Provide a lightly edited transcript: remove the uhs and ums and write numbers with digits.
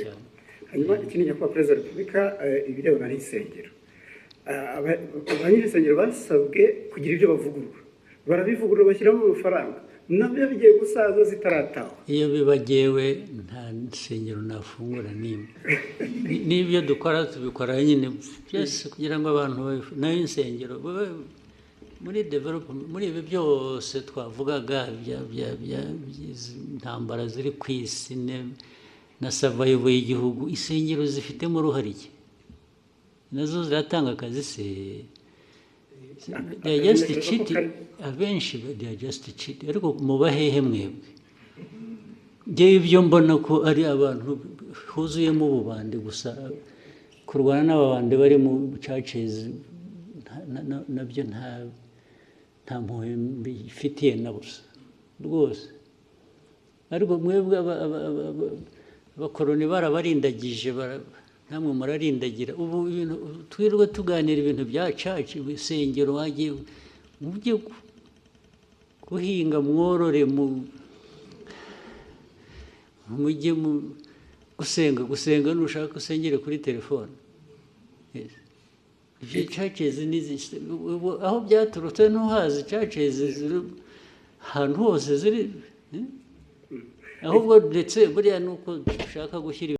cyane. hanyuma ikindi nyakubahwa perezida wa repubulika ibirebana n'insengero abanyirinsengero basabwe kugira ibyo bavugurura barabivugurura bashyiramo amafaranga nabyo bigiye gusaza zitarataha. Iyo bibagewe nta nsengero nafungura n'imwe n'ibyo dukora tubikora nyine byose kugira ngo abantu nayo insengero muri development muri ibi byose twavugaga intambara ziri ku isi na survival y'igihugu insengero zifitemo uruhare iki nazo ziratanga akazi se they are just cheat abenshi they are just cheat ariko mubahehe mwebwe ngewe ibyo mbona ko ari abantu huzuyemo ububande gusa kurwana n'ababande bari mu churches nabyo nta mpuhwe mbifitiye na busa rwose ariko mwebwe abakoroni barabarindagije namwe murarindagira ubu ibintu twirwe tuganira ibintu bya church bisengero wagiye mujye guhinga mworore mujye gusenga nushaka usengere kuri telefone churches aho byaturutse ntuhazi churches ziri ahantu hose ziri ahubwo ndetse buriya nuko dushaka gushyira